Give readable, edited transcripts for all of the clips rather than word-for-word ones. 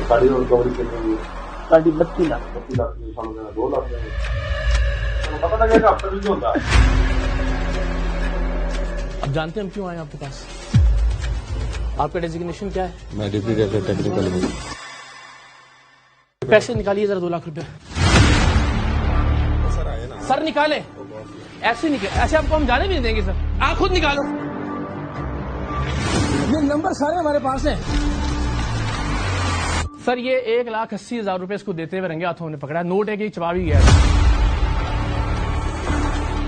साड़ी और रिकवरी कितनी हुई? साढ़े 32 लाख। 32 लाख की सामने 2 लाख में पता लगेगा अब तक भी होता है। अब जानते हैं हम क्यों आए आपके पास? आपका डेजिग्नेशन क्या है? मैं डिप्टी डायरेक्टर टेक्निकल हूँ। पैसे निकालिए जरा 2 लाख रुपए। सर निकाले, ऐसे निकाले, ऐसे आपको हम जाने भी नहीं देंगे सर। आप खुद निकालो, ये नंबर सारे हमारे पास हैं सर। ये 1,80,000 रुपए इसको देते हुए रंगे हाथों हमने पकड़ा। नोट है कि चबा भी गया।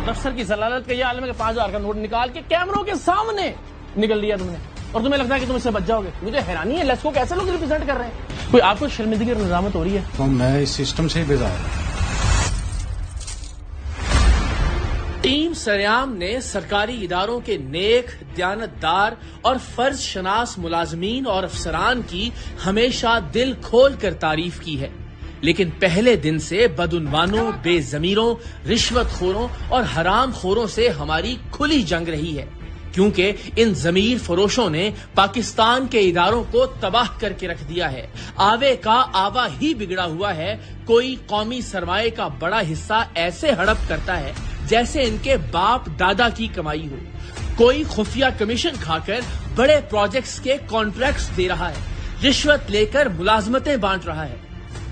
अफसर की जलालत का ये आलम है कि 5,000 का नोट निकाल के कैमरों के सामने निकल लिया तुमने, और तुम्हें लगता है कि तुम इससे बच जाओगे। मुझे हैरानी है, लेस्को कैसे लोग रिप्रेजेंट कर रहे हैं? कोई आपको शर्मिंदगी और निजामत हो रही है? तो मैं इस सिस्टम से ही बेजार हूं। टीम सरेआम ने सरकारी इदारों के नेक, दयानतदार और फर्ज शनास मुलाजमीन और अफसरान की हमेशा दिल खोल कर तारीफ की है, लेकिन पहले दिन से बदउनवानों, बेजमीरों, रिश्वतखोरों और हराम खोरों से हमारी खुली जंग रही है, क्योंकि इन जमीर फरोशों ने पाकिस्तान के इदारों को तबाह करके रख दिया है। आवे का आवा ही बिगड़ा हुआ है। कोई कौमी सरमाए का बड़ा हिस्सा ऐसे हड़प करता है जैसे इनके बाप दादा की कमाई हो। कोई खुफिया कमीशन खाकर बड़े प्रोजेक्ट्स के कॉन्ट्रैक्ट्स दे रहा है, रिश्वत लेकर मुलाजमतें बांट रहा है।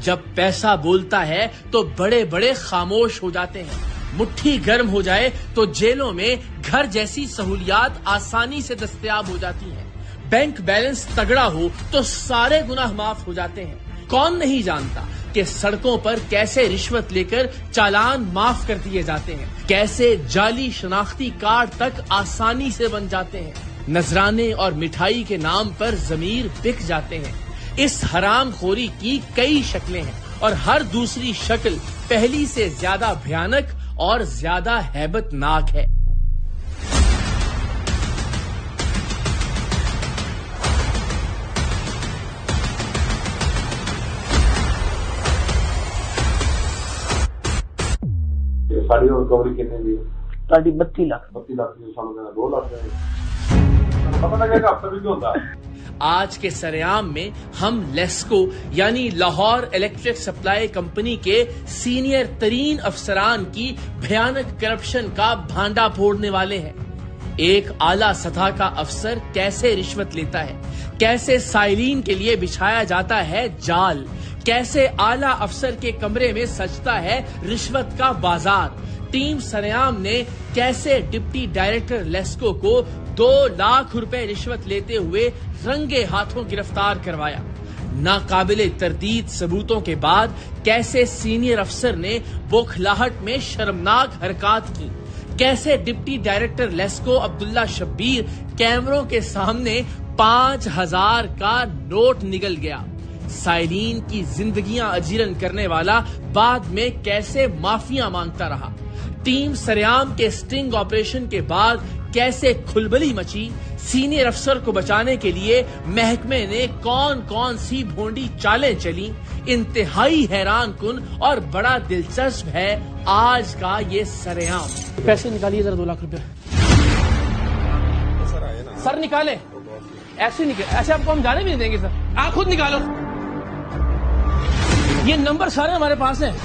जब पैसा बोलता है तो बड़े बड़े खामोश हो जाते हैं। मुट्ठी गर्म हो जाए तो जेलों में घर जैसी सहूलियात आसानी से दस्तयाब हो जाती हैं। बैंक बैलेंस तगड़ा हो तो सारे गुनाह माफ हो जाते हैं। कौन नहीं जानता कि सड़कों पर कैसे रिश्वत लेकर चालान माफ कर दिए जाते हैं, कैसे जाली शनाख्ती कार्ड तक आसानी से बन जाते हैं, नजराने और मिठाई के नाम पर जमीर बिक जाते हैं। इस हराम खोरी की कई शक्लें हैं और हर दूसरी शक्ल पहली से ज्यादा भयानक और ज्यादा हैबतनाक है। साड़ी और रिकवरी कितनी हुई? साढ़े 32 लाख। 32 लाख की सामने 2 लाख में पता लगेगा अब तक भी होता है। आज के सरेआम में हम लेस्को यानी लाहौर इलेक्ट्रिक सप्लाई कंपनी के सीनियर तरीन अफसरान की भयानक करप्शन का भांडा फोड़ने वाले हैं। एक आला सतह का अफसर कैसे रिश्वत लेता है, कैसे साइलिन के लिए बिछाया जाता है जाल, कैसे आला अफसर के कमरे में सजता है रिश्वत का बाजार। टीम सरेआम ने कैसे डिप्टी डायरेक्टर लेस्को को 2 लाख रुपए रिश्वत लेते हुए रंगे हाथों गिरफ्तार करवाया। नाकाबिले तरदीद सबूतों के बाद कैसे सीनियर अफसर ने बौखलाहट में शर्मनाक हरकत की, कैसे डिप्टी डायरेक्टर लेस्को अब्दुल्ला शब्बीर कैमरों के सामने 5,000 का नोट निगल गया। साइलिन की जिंदगियां अजीरन करने वाला बाद में कैसे माफिया मांगता रहा। टीम सरेआम के स्टिंग ऑपरेशन के बाद कैसे खुलबली मची। सीनियर अफसर को बचाने के लिए महकमे ने कौन कौन सी भोंडी चालें चली। इंतहाई हैरान कुन और बड़ा दिलचस्प है आज का ये सरेआम। पैसे निकालिए जरा 2 लाख रुपए। सर निकाले, ऐसे निकाले, ऐसे आपको हम जाने भी नहीं देंगे सर। आप खुद निकालो, ये नंबर सारे हमारे पास हैं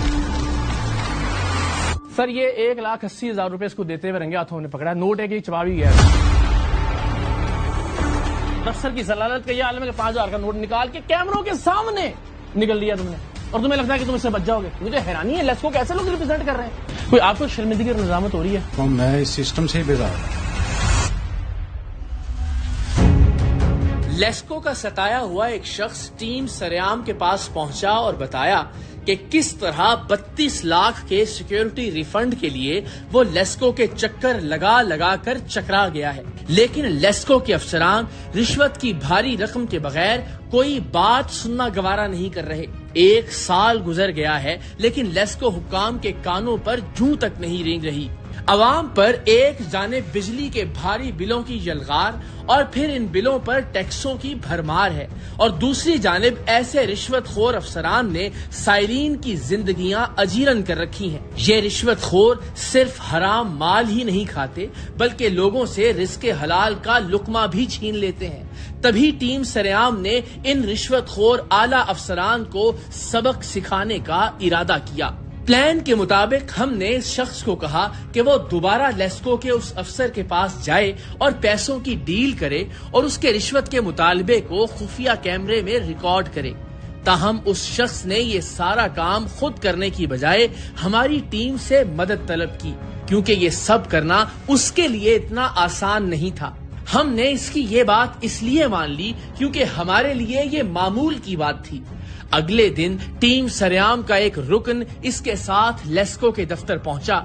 सर। ये 1,80,000 रुपए इसको देते हुए रंगे हाथों हमने पकड़ा। नोट है कि चबा भी गया। अफसर की जलालत का ये आलम है कि 5,000 का नोट निकाल के कैमरों के सामने निकल लिया तुमने, और तुम्हें लगता है कि तुम इससे बच जाओगे। मुझे हैरानी है, लेस्को कैसे लोग रिप्रेजेंट कर रहे हैं? कोई आपको शर्मिंदगी और निजामत हो रही है? तो मैं इस सिस्टम से ही बेजार हूं। लेस्को का सताया हुआ एक शख्स टीम सरेआम के पास पहुंचा और बताया कि किस तरह 32 लाख के सिक्योरिटी रिफंड के लिए वो लेस्को के चक्कर लगा लगा कर चकरा गया है। लेकिन लेस्को के अफसरान रिश्वत की भारी रकम के बगैर कोई बात सुनना गवारा नहीं कर रहे। 1 साल गुजर गया है लेकिन लेस्को हुक्काम के कानों पर जूं तक नहीं रेंग रही। عوام پر ایک جانب بجلی کے بھاری بلوں کی یلغار اور پھر ان بلوں پر ٹیکسوں کی بھرمار ہے، اور دوسری جانب ایسے رشوت خور افسران نے سائرین کی زندگیاں اجیرن کر رکھی ہیں۔ یہ رشوت خور صرف حرام مال ہی نہیں کھاتے بلکہ لوگوں سے رزق حلال کا لقمہ بھی چھین لیتے ہیں۔ تبھی ٹیم سریام نے ان رشوت خور اعلی افسران کو سبق سکھانے کا ارادہ کیا۔ پلان کے مطابق ہم نے اس شخص کو کہا کہ وہ دوبارہ لیسکو کے اس افسر کے پاس جائے اور پیسوں کی ڈیل کرے اور اس کے رشوت کے مطالبے کو خفیہ کیمرے میں ریکارڈ کرے۔ تاہم اس شخص نے یہ سارا کام خود کرنے کی بجائے ہماری ٹیم سے مدد طلب کی، کیونکہ یہ سب کرنا اس کے لیے اتنا آسان نہیں تھا۔ ہم نے اس کی یہ بات اس لیے مان لی کیونکہ ہمارے لیے یہ معمول کی بات تھی۔ اگلے دن ٹیم سریام کا ایک رکن اس کے ساتھ لیسکو کے دفتر پہنچا۔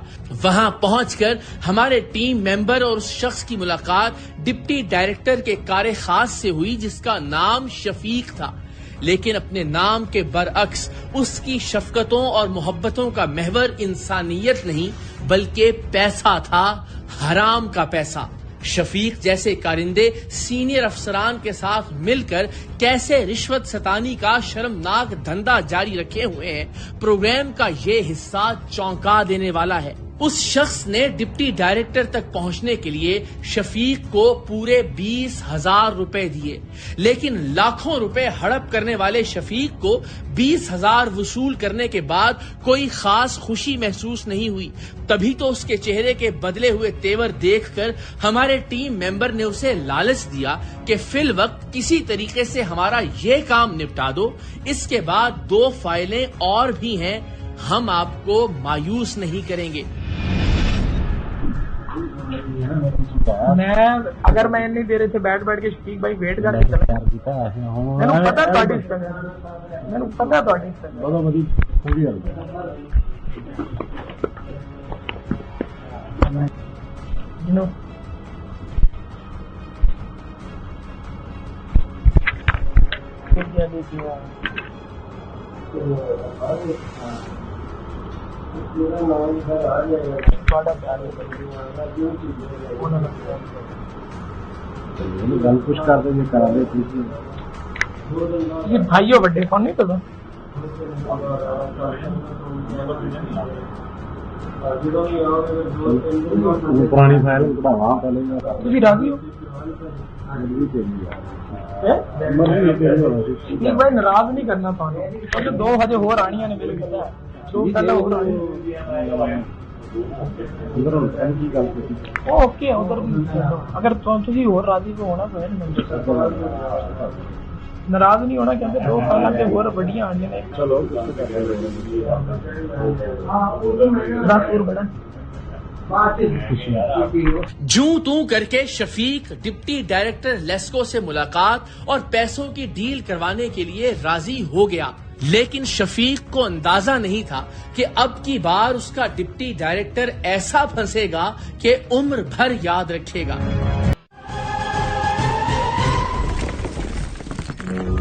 وہاں پہنچ کر ہمارے ٹیم ممبر اور اس شخص کی ملاقات ڈپٹی ڈائریکٹر کے کار خاص سے ہوئی جس کا نام شفیق تھا، لیکن اپنے نام کے برعکس اس کی شفقتوں اور محبتوں کا محور انسانیت نہیں بلکہ پیسہ تھا، حرام کا پیسہ۔ شفیق جیسے کارندے سینئر افسران کے ساتھ مل کر کیسے رشوت ستانی کا شرمناک دھندا جاری رکھے ہوئے ہیں، پروگرام کا یہ حصہ چونکا دینے والا ہے۔ اس شخص نے ڈپٹی ڈائریکٹر تک پہنچنے کے لیے شفیق کو پورے 20,000 روپے دیے، لیکن لاکھوں روپے ہڑپ کرنے والے شفیق کو 20,000 وصول کرنے کے بعد کوئی خاص خوشی محسوس نہیں ہوئی۔ تبھی تو اس کے چہرے کے بدلے ہوئے تیور دیکھ کر ہمارے ٹیم ممبر نے اسے لالچ دیا کہ فی الوقت کسی طریقے سے ہمارا یہ کام نپٹا دو، اس کے بعد 2 فائلیں اور بھی ہیں، ہم آپ کو مایوس نہیں کریں گے۔ اگر میں نہیں دے رہے تھے بیٹھ کے شفیق بھائی ویٹ کر کے گل کچھ کر دیں کرا دے یہ بھائیو بڑے کون نہیں پتا پرانی فائل کٹاوا پہلے تھی راضی ہو بھائی ناراض نہیں کرنا پانا 2 ہجے ہو رانیاں نے میرے پتا ہے اوکے ادھر اگر تھی ہو راضی تو ہونا ناراض نہیں ہونا کہتے 2 سال کے ہو بڑیاں آنی نے چلو بڑا جوں توں کر کے شفیق ڈپٹی ڈائریکٹر لیسکو سے ملاقات اور پیسوں کی ڈیل کروانے کے لیے راضی ہو گیا، لیکن شفیق کو اندازہ نہیں تھا کہ اب کی بار اس کا ڈپٹی ڈائریکٹر ایسا پھنسے گا کہ عمر بھر یاد رکھے گا۔